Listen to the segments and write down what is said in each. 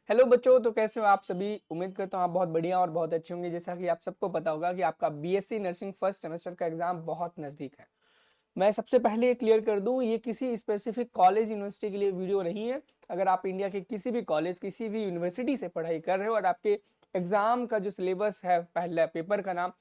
Hello बच्चों, तो कैसे हो आप सभी। उम्मीद करता हूँ आप बहुत बढ़िया और बहुत अच्छे होंगे। जैसा कि आप सबको पता होगा कि आपका बीएससी नर्सिंग फर्स्ट सेमेस्टर का एग्जाम बहुत नज़दीक है। मैं सबसे पहले ये क्लियर कर दूं, ये किसी स्पेसिफिक कॉलेज यूनिवर्सिटी के लिए वीडियो नहीं है। अगर आप इंडिया के किसी भी कॉलेज किसी भी यूनिवर्सिटी से पढ़ाई कर रहे हो और आपके एग्जाम का जो सिलेबस है, पहला पेपर का नाम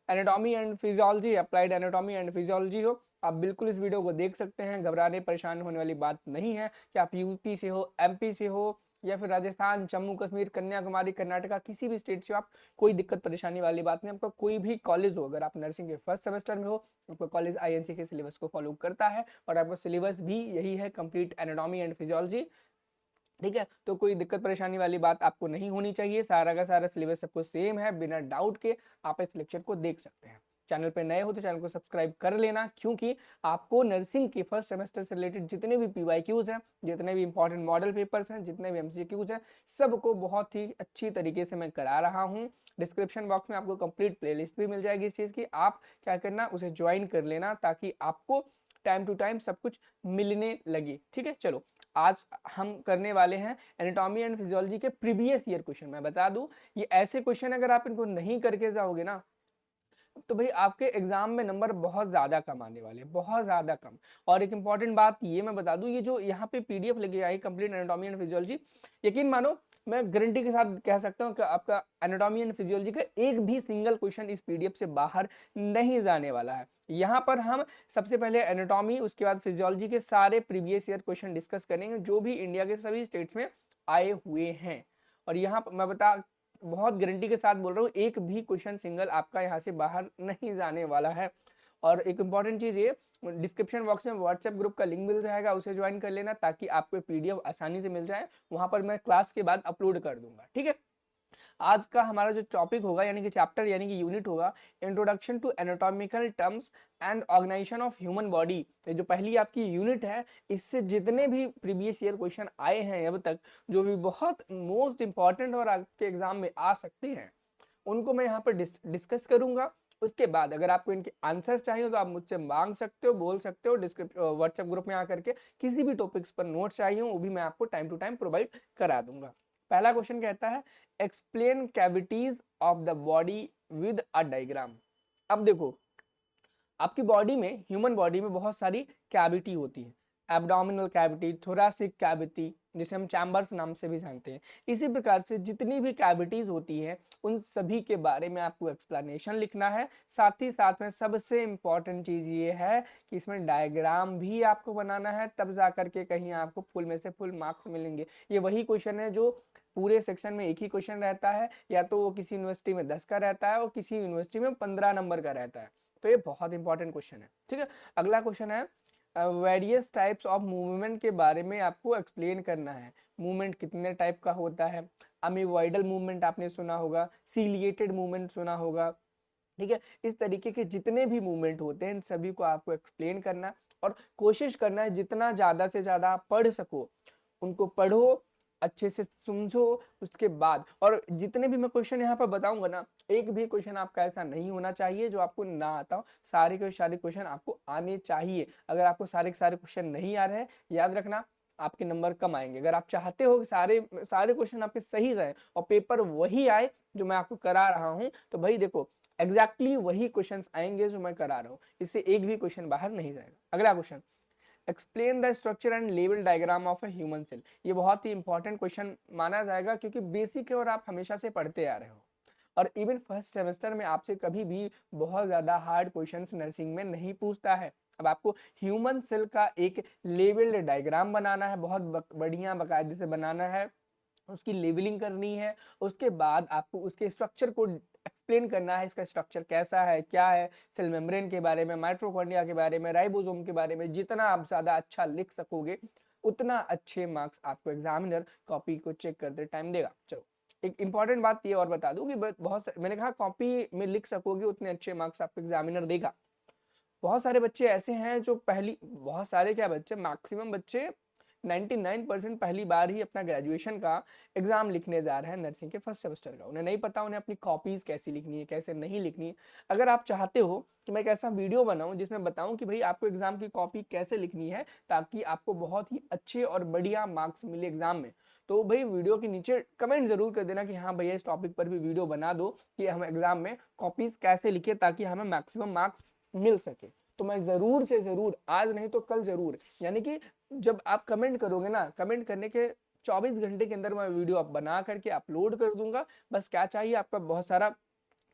anatomy and physiology, applied anatomy and physiology हो, आप बिल्कुल इस वीडियो को देख सकते हैं। घबराने परेशान होने वाली बात नहीं है कि आप यूपी से हो, एमपी से हो, या फिर राजस्थान, जम्मू कश्मीर, कन्याकुमारी, कर्नाटका, किसी भी स्टेट से हो आप, कोई दिक्कत परेशानी वाली बात नहीं। आपका कोई भी कॉलेज हो, अगर आप नर्सिंग के फर्स्ट सेमेस्टर में हो, आपका कॉलेज आईएनसी के सिलेबस को फॉलो करता है और आपका सिलेबस भी यही है, कंप्लीट एनाटॉमी एंड फिजियोलॉजी। ठीक है, तो कोई दिक्कत परेशानी वाली बात आपको नहीं होनी चाहिए। सारा का सारा सिलेबस सबको सेम है, बिना डाउट के आप इस लेक्चर को देख सकते हैं। चैनल पे नए हो तो चैनल को सब्सक्राइब कर लेना, क्योंकि आपको नर्सिंग के फर्स्ट सेमेस्टर से रिलेटेड जितने भी पीवाईक्यूज हैं, जितने भी इंपॉर्टेंट मॉडल पेपर्स हैं, जितने भी एमसीक्यूज हैं, सबको बहुत ही अच्छी तरीके से मैं करा रहा हूँ। डिस्क्रिप्शन बॉक्स में आपको कंप्लीट प्लेलिस्ट भी मिल जाएगी इस चीज़ की। आप क्या करना, उसे ज्वाइन कर लेना ताकि आपको टाइम टू टाइम सब कुछ मिलने लगे। ठीक है, चलो आज हम करने वाले हैं एनाटॉमी एंड फिजियोलॉजी के प्रीवियस ईयर क्वेश्चन। मैं बता दूं, ये ऐसे क्वेश्चन अगर आप इनको नहीं करके जाओगे ना, तो भाई आपके एग्जाम में नंबर बहुत ज्यादा कम आने वाले, बहुत ज्यादा कम। और एक इंपॉर्टेंट बात ये मैं बता दूं, ये जो यहाँ पे पीडीएफ लगी आई कंप्लीट एनाटॉमी एंड फिजियोलॉजी, यकीन मानो मैं गारंटी के साथ कह सकता हूँ कि आपका एनाटॉमी एंड फिजियोलॉजी का एक भी सिंगल क्वेश्चन इस पीडीएफ से बाहर नहीं जाने वाला है। यहाँ पर हम सबसे पहले एनाटॉमी, उसके बाद फिजियोलॉजी के सारे प्रीवियस ईयर क्वेश्चन डिस्कस करेंगे जो भी इंडिया के सभी स्टेट्स में आए हुए हैं। और यहाँ पर मैं बहुत गारंटी के साथ बोल रहा हूँ, एक भी क्वेश्चन सिंगल आपका यहाँ से बाहर नहीं जाने वाला है। और एक इंपॉर्टेंट चीज ये, डिस्क्रिप्शन बॉक्स में व्हाट्सएप ग्रुप का लिंक मिल जाएगा, उसे ज्वाइन कर लेना ताकि आपको पीडीएफ आसानी से मिल जाए। वहां पर मैं क्लास के बाद अपलोड कर दूंगा। ठीक है, आज का हमारा जो टॉपिक होगा यानी कि चैप्टर यानी कि यूनिट होगा, introduction to anatomical terms and organisation of human body. ये जो पहली आपकी यूनिट है, इससे जितने भी प्रीवियस ईयर क्वेश्चन आए हैं अब तक, जो भी बहुत मोस्ट इंपॉर्टेंट और आपके एग्जाम में आ सकते हैं, उनको मैं यहाँ पर डिस्कस करूंगा। उसके बाद अगर आपको इनके आंसर्स चाहिए तो आप मुझसे मांग सकते हो, बोल सकते हो। व्हाट्सएप ग्रुप में आकर के किसी भी टॉपिक्स पर नोट चाहिए वो भी मैं आपको टाइम टू टाइम प्रोवाइड करा दूंगा। पहला क्वेश्चन कहता है, explain cavities of the body with a diagram. अब देखो, आपकी बॉडी में, ह्यूमन बॉडी में बहुत सारी कैविटी होती है। एब्डोमिनल कैविटी, थोरैसिक कैविटी, जिसे हम चैम्बर्स नाम से भी जानते हैं। इसी प्रकार से जितनी भी कैविटीज होती है, उन सभी के बारे में आपको एक्सप्लेनेशन लिखना है। साथ ही साथ में सबसे इंपॉर्टेंट चीज ये है कि इसमें डायग्राम भी आपको बनाना है, तब जाकर के कहीं आपको फुल में से फुल मार्क्स मिलेंगे। ये वही क्वेश्चन है जो पूरे सेक्शन में एक ही क्वेश्चन रहता है, या तो वो किसी यूनिवर्सिटी में 10 का रहता है और किसी यूनिवर्सिटी में 15 नंबर का रहता है। तो ये बहुत इंपॉर्टेंट क्वेश्चन है। ठीक है, अगला क्वेश्चन है, वेरियस टाइप्स ऑफ मूवमेंट के बारे में आपको एक्सप्लेन करना है। मूवमेंट कितने टाइप का होता है। अमीवॉइडल मूवमेंट आपने सुना होगा, सीलिएटेड मूवमेंट सुना होगा। ठीक है, इस तरीके के जितने भी मूवमेंट होते हैं इन सभी को आपको एक्सप्लेन करना है। और कोशिश करना है जितना ज्यादा से ज्यादा आप पढ़ सको, उनको पढ़ो, अच्छे से समझो। उसके बाद और जितने भी मैं क्वेश्चन यहाँ पर बताऊंगा ना, एक भी क्वेश्चन आपका ऐसा नहीं होना चाहिए जो आपको ना आता हो। सारे के सारे क्वेश्चन आपको आने चाहिए। अगर आपको सारे के सारे क्वेश्चन नहीं आ रहे हैं, याद रखना आपके नंबर कम आएंगे। अगर आप चाहते हो कि सारे सारे क्वेश्चन आपके सही जाए और पेपर वही आए जो मैं आपको करा रहा हूं, तो भाई देखो, एग्जैक्टली वही क्वेश्चंस आएंगे जो मैं करा रहा हूं, इससे एक भी क्वेश्चन बाहर नहीं जाएगा। अगला question, explain the structure and लेवल diagram of a human cell. ये बहुत ही इंपॉर्टेंट क्वेश्चन माना जाएगा, क्योंकि बेसिक है और आप हमेशा से पढ़ते आ रहे हो। और इवन फर्स्ट सेमेस्टर में आपसे कभी भी बहुत ज्यादा हार्ड क्वेश्चंस नर्सिंग में नहीं पूछता है। अब आपको ह्यूमन सेल का एक लेवल्ड डायग्राम बनाना है, बहुत बढ़िया बाकायदे से बनाना है, उसकी लेवलिंग करनी है। उसके बाद आपको उसके स्ट्रक्चर को एक्सप्लेन करना है, इसका स्ट्रक्चर कैसा है, क्या है, सेल मेम्ब्रेन के बारे में, माइटोकॉन्ड्रिया के बारे में, राइबोसोम के बारे में। जितना आप ज्यादा अच्छा लिख सकोगे, उतना अच्छे मार्क्स आपको एग्जामिनर कॉपी को चेक करते टाइम देगा। चलो, एक इंपॉर्टेंट बात ये और बता दूं कि मैंने कहा कॉपी में लिख सकोगे उतने अच्छे मार्क्स आपको एग्जामिनर देगा। बहुत सारे बच्चे ऐसे हैं जो पहली, बहुत सारे क्या बच्चे, मैक्सिमम बच्चे 99% पहली बार ही अपना ग्रेजुएशन का एग्जाम लिखने जा रहे हैं नर्सिंग के फर्स्ट सेमेस्टर का। उन्हें नहीं पता उन्हें अपनी कॉपीज कैसी लिखनी है, कैसे नहीं लिखनी है। अगर आप चाहते हो कि मैं एक ऐसा वीडियो बनाऊं जिसमें बताऊं कि भाई आपको एग्जाम की कॉपी कैसे लिखनी है ताकि आपको बहुत ही अच्छे और बढ़िया मार्क्स मिले एग्जाम में, तो भाई वीडियो के नीचे कमेंट जरूर कर देना कि हाँ भैया इस टॉपिक पर भी वीडियो बना दो कि हम एग्जाम में कॉपीज कैसे लिखे ताकि हमें मैक्सिमम मार्क्स मिल सके। तो मैं जरूर से जरूर, आज नहीं तो कल जरूर, यानी कि जब आप कमेंट करोगे ना, कमेंट करने के 24 घंटे के अंदर मैं वीडियो आप बना करके अपलोड कर दूंगा। बस क्या चाहिए आपका, बहुत सारा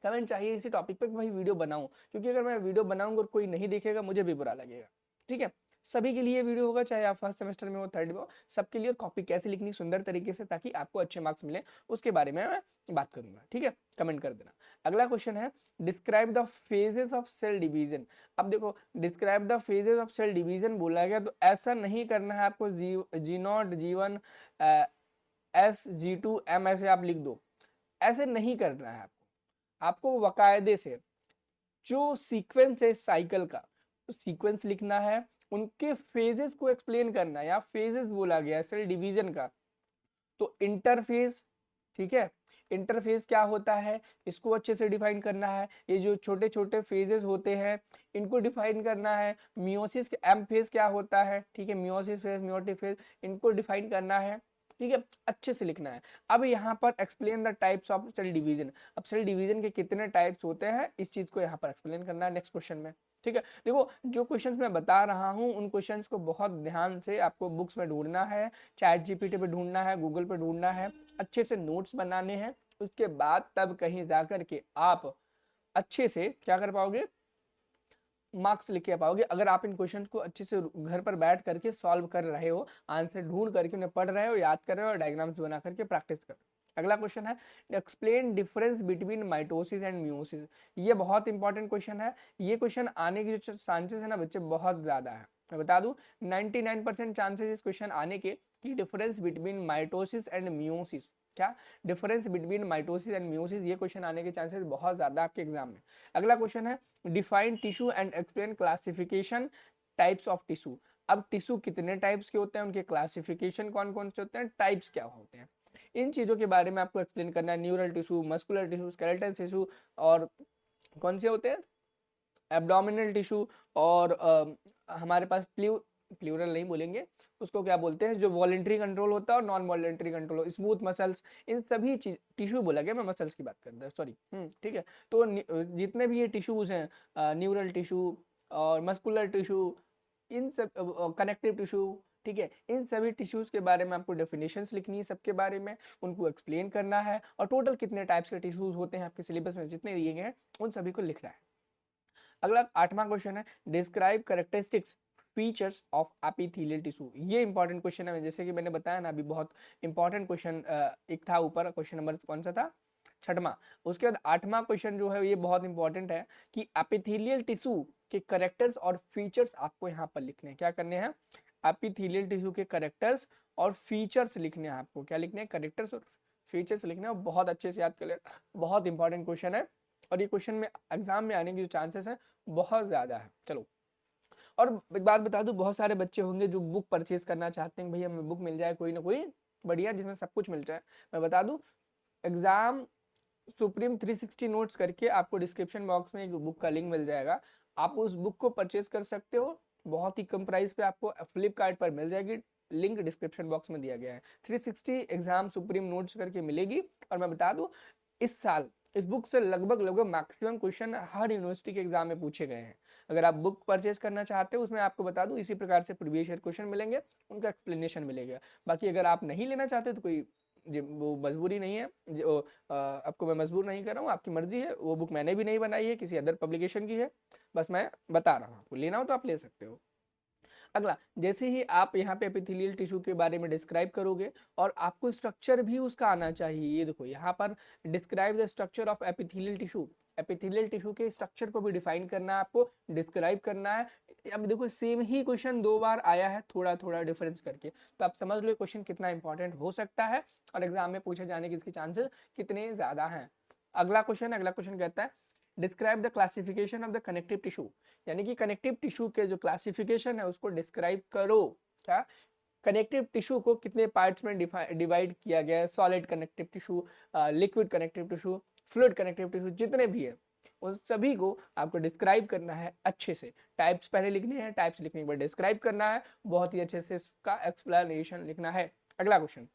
कमेंट चाहिए इसी टॉपिक पे कि भाई वीडियो बनाऊं, क्योंकि अगर मैं वीडियो बनाऊंगा और कोई नहीं देखेगा मुझे भी बुरा लगेगा। ठीक है, सभी के लिए वीडियो होगा, चाहे आप फर्स्ट सेमेस्टर में हो, थर्ड में हो, सबके लिए कॉपी कैसे लिखनी सुंदर तरीके से ताकि आपको अच्छे मार्क्स मिले, उसके बारे में मैं बात करूंगा। ठीक है, कमेंट कर देना। अगला क्वेश्चन है describe the phases of cell division. अब देखो, describe the phases of cell division बोला गया, तो ऐसा नहीं करना है आपको G0 G1 S G2 M ऐसे आप लिख दो, ऐसे नहीं करना है आपको वकायदे से जो सीक्वेंस है साइकिल का, तो सीक्वेंस लिखना है, उनके फेजेस को एक्सप्लेन करना है। या फेजेस बोला गया सेल डिवीजन का, तो इंटरफेज, ठीक है, इंटरफेज क्या होता है इसको अच्छे से डिफाइन करना है। ये जो छोटे छोटे फेजेस होते हैं इनको डिफाइन करना है। मियोसिस एम फेज क्या होता है, ठीक है, मियोसिस फेज, मियोटिक फेज, इनको डिफाइन करना है। ठीक है, अच्छे से लिखना है। अब यहाँ पर explain the types of cell division, अब सेल डिवीजन के कितने टाइप्स होते हैं इस चीज को यहाँ पर एक्सप्लेन करना है नेक्स्ट क्वेश्चन में। ठीक है, देखो जो क्वेश्चंस मैं बता रहा हूँ उन क्वेश्चंस को बहुत ध्यान से आपको बुक्स में ढूंढना है, चैट जीपीटी पे ढूंढना है, गूगल पे ढूंढना है, अच्छे से नोट्स बनाने हैं। उसके बाद तब कहीं जाकर के आप अच्छे से क्या कर पाओगे, मार्क्स लिख के पाओगे। अगर आप इन क्वेश्चंस को अच्छे से घर पर बैठ करके सॉल्व कर रहे हो, आंसर ढूंढ करके उन्हें पढ़ रहे हो, याद कर रहे हो और डायग्राम्स बना करके प्रैक्टिस कर। अगला क्वेश्चन है explain difference between mitosis and meiosis. ये बहुत इंपॉर्टेंट क्वेश्चन है। ये क्वेश्चन आने की जो चांसेस है ना बच्चे बहुत ज्यादा है, मैं बता दूं 99% चांसेस इस क्वेश्चन आने के कि difference between mitosis and meiosis, क्या difference between mitosis and meiosis, ये क्वेश्चन आने के चांसेस बहुत ज्यादा आपके एग्जाम में। अगला क्वेश्चन है define tissue and explain classification types of tissue. अब टिश्यू कितने टाइप्स के होते हैं, उनके क्लासिफिकेशन कौन कौन से होते हैं, टाइप्स क्या होते हैं, इन चीजों के बारे में आपको एक्सप्लेन करना है। Neural tissue, muscular tissue, skeletal tissue, और कौन से होते हैं एब्डोमिनल टिश्यू, और हमारे पास प्लूरल नहीं बोलेंगे उसको, क्या बोलते हैं जो वॉलेंट्री कंट्रोल होता है और non voluntary control, smooth muscles, इन सभी चीज, टिश्यू बोला गया, मैं मसल्स की बात कर रहा हूँ सॉरी। ठीक है, तो जितने भी ये टिश्यूज हैं, न्यूरल टिश्यू और मस्कुलर टिश्यू, इन सब कनेक्टिव टिश्यू, ठीक है, इन सभी टिश्यूज के बारे में आपको डेफिनेशंस लिखनी है, सबके बारे में उनको एक्सप्लेन करना है, और टोटल कितने टाइप्स के टिश्यूज होते हैं आपके सिलेबस में जितने दिए गए हैं उन सभी को लिखना है। अगला 8वां क्वेश्चन है describe characteristics features of epithelial tissue. ये इंपॉर्टेंट क्वेश्चन है, जैसे कि मैंने बताया ना अभी, बहुत इंपॉर्टेंट क्वेश्चन एक था ऊपर, क्वेश्चन नंबर कौन सा था, 6वां। उसके बाद 8वां क्वेश्चन जो है ये बहुत इंपॉर्टेंट है कि एपिथेलियल टिश्यू के करेक्टर्स और फीचर्स आपको यहाँ पर लिखने हैं। क्या करने हैं, एपिथेलियल टिश्यू के करेक्टर्स और फीचर्स लिखने हैं आपको। क्या लिखने हैं, करेक्टर्स और फीचर्स लिखने हैं, बहुत अच्छे से याद कर लेना, बहुत इंपॉर्टेंट क्वेश्चन है और ये क्वेश्चन में एग्जाम में आने की जो चांसेस है बहुत ज्यादा है। चलो, और एक बात बता दूं, बहुत सारे बच्चे होंगे जो बुक परचेज करना चाहते हैं, भैया हमें बुक मिल जाए कोई ना कोई बढ़िया जिसमें सब कुछ मिल जाए। मैं बता दूं एग्जाम सुप्रीम 360 नोट्स करके आपको डिस्क्रिप्शन बॉक्स में एक बुक का लिंक मिल जाएगा, आप उस बुक को परचेज कर सकते हो, बहुत ही कम प्राइस पे आपको फ्लिपकार्ट पर मिल जाएगी, लिंक डिस्क्रिप्शन बॉक्स में दिया गया है। 360 एग्जाम सुप्रीम नोट्स करके मिलेगी। और मैं बता दूं इस साल इस बुक से लगभग लगभग मैक्सिमम क्वेश्चन हर यूनिवर्सिटी के एग्जाम में पूछे गए हैं। अगर आप बुक परचेज करना चाहते हो उसमें आपको बता दूं इसी प्रकार से प्रीवियस ईयर क्वेश्चन मिलेंगे, उनका एक्सप्लेनेशन मिलेगा। बाकी अगर आप नहीं लेना चाहते तो कोई वो मजबूरी नहीं है, जो आपको मैं मजबूर नहीं कर रहा हूँ, आपकी मर्जी है, वो बुक मैंने भी नहीं बनाई है, किसी अदर पब्लिकेशन की है, बस मैं बता रहा हूँ, आपको लेना हो तो आप ले सकते हो। अगला, जैसे ही आप यहाँ पे एपिथेलियल टिश्यू के बारे में डिस्क्राइब करोगे और आपको स्ट्रक्चर भी उसका आना चाहिए। ये देखो यहाँ पर describe the structure of epithelial tissue, epithelial tissue के स्ट्रक्चर को भी डिफाइन करना है, आपको डिस्क्राइब करना है। अब देखो सेम ही क्वेश्चन 2 बार आया है, थोड़ा थोड़ा डिफरेंस करके, तो आप समझ लो क्वेश्चन कितना इंपॉर्टेंट हो सकता है और एग्जाम में पूछे जाने के इसके चांसेस कितने ज्यादा हैं। अगला क्वेश्चन कहता है describe the classification of the connective tissue, यानी कि कनेक्टिव टिश्यू के जो क्लासिफिकेशन है उसको डिस्क्राइब करो। क्या, कनेक्टिव टिश्यू को कितने पार्ट्स में डिवाइड किया गया है, solid connective tissue, liquid connective tissue, fluid connective tissue, जितने भी है उन सभी को आपको डिस्क्राइब करना है अच्छे से। टाइप्स पहले लिखने हैं, टाइप्स लिखने के बाद डिस्क्राइब करना है, बहुत ही अच्छे से इसका एक्सप्लेनेशन लिखना है। अगला question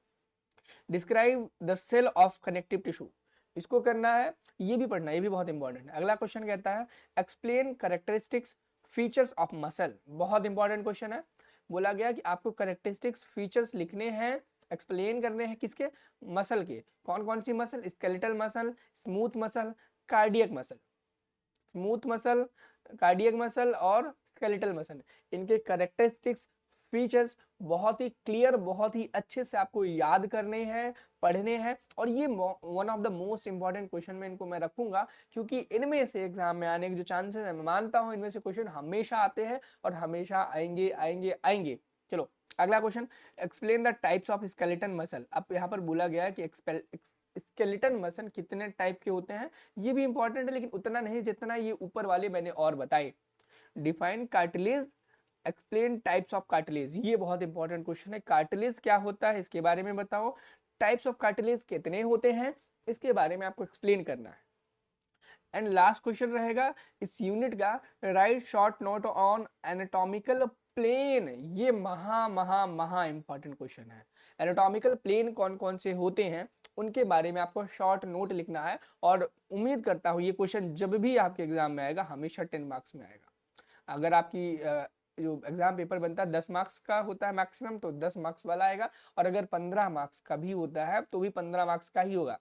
describe the cell of connective tissue, इसको करना है, ये भी पढ़ना है, ये भी बहुत इंपॉर्टेंट है। अगला क्वेश्चन कहता है explain characteristics features of muscle, बहुत इंपॉर्टेंट क्वेश्चन है। बोला गया कि आपको कैरेक्टरिस्टिक्स फीचर्स लिखने हैं, एक्सप्लेन करने हैं, किसके, मसल के। कौन कौन सी muscle, skeletal muscle, smooth muscle, cardiac muscle, smooth muscle, cardiac muscle और स्केलेटल मसल, इनके कैरेक्टरिस्टिक्स फीचर्स बहुत ही क्लियर, बहुत ही अच्छे से आपको याद करने हैं, पढ़ने हैं। और ये one of the most important question में इनको मैं रखूंगा, क्योंकि इनमें से एग्जाम में आने के जो चांसेस है, मैं मानता हूं इनमें से क्वेश्चन हमेशा आते हैं और हमेशा आएंगे आएंगे आएंगे। चलो अगला question, explain the types of skeleton muscle. अब यहाँ पर बोला गया है कि स्केलेटन मसल कितने टाइप के होते हैं, ये भी इंपॉर्टेंट है, लेकिन उतना नहीं जितना ये ऊपर वाले मैंने और बताए। Define cartilage, explain types of cartilage, ये बहुत इंपॉर्टेंट क्वेश्चन है। कार्टिलेज क्या होता है इसके बारे में बताओ, टाइप्स ऑफ कार्टिलेज कितने होते हैं इसके बारे में आपको एक्सप्लेन करना है। एंड लास्ट क्वेश्चन रहेगा इस यूनिट का, write short note on anatomical plane, ये महा महा महा इंपॉर्टेंट क्वेश्चन है। एनाटॉमिकल प्लेन कौन कौन से होते हैं उनके बारे में आपको शॉर्ट नोट लिखना है, और उम्मीद करता हूँ ये क्वेश्चन जब भी आपके एग्जाम में आएगा हमेशा 10 मार्क्स में आएगा। अगर आपकी जो एग्जाम पेपर बनता है 10 मार्क्स का होता है मैक्सिमम, तो 10 मार्क्स वाला आएगा, और अगर 15 मार्क्स का भी होता है तो भी 15 मार्क्स का ही होगा।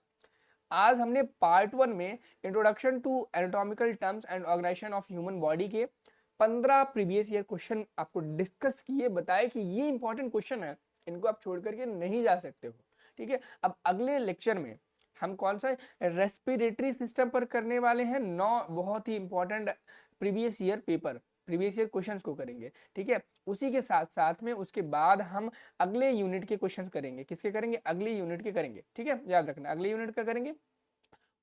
आज हमने पार्ट 1 में introduction to anatomical terms and organisation of human body के 15 प्रीवियस ईयर क्वेश्चन आपको डिस्कस किए, बताए कि ये इंपॉर्टेंट क्वेश्चन है, इनको आप छोड़ करके नहीं जा सकते हो। ठीक है, अब अगले लेक्चर में हम कौन सा रेस्पिरेटरी सिस्टम पर करने वाले हैं, 9 बहुत ही important previous year paper, previous year questions को करेंगे। ठीक है, उसी के साथ साथ में उसके बाद हम अगले यूनिट के क्वेश्चंस करेंगे, किसके करेंगे, अगले यूनिट के करेंगे। ठीक है, याद रखना अगले यूनिट का करेंगे,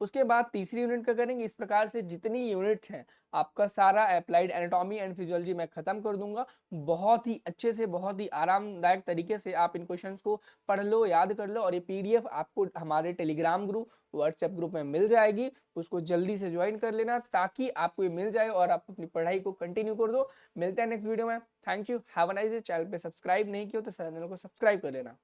उसके बाद तीसरी यूनिट का करेंगे। इस प्रकार से जितनी यूनिट्स हैं आपका सारा अप्लाइड एनाटॉमी एंड फिजियोलॉजी मैं खत्म कर दूंगा। बहुत ही अच्छे से, बहुत ही आरामदायक तरीके से आप इन क्वेश्चंस को पढ़ लो, याद कर लो, और ये पीडीएफ आपको हमारे टेलीग्राम ग्रुप, व्हाट्सएप ग्रुप में मिल जाएगी। उसको जल्दी से ज्वाइन कर लेना ताकि आपको ये मिल जाए और आप अपनी पढ़ाई को कंटिन्यू कर दो। मिलते हैं नेक्स्ट वीडियो में। Thank you, have a nice day. Channel पे सब्सक्राइब नहीं किया तो चैनल को सब्सक्राइब कर लेना।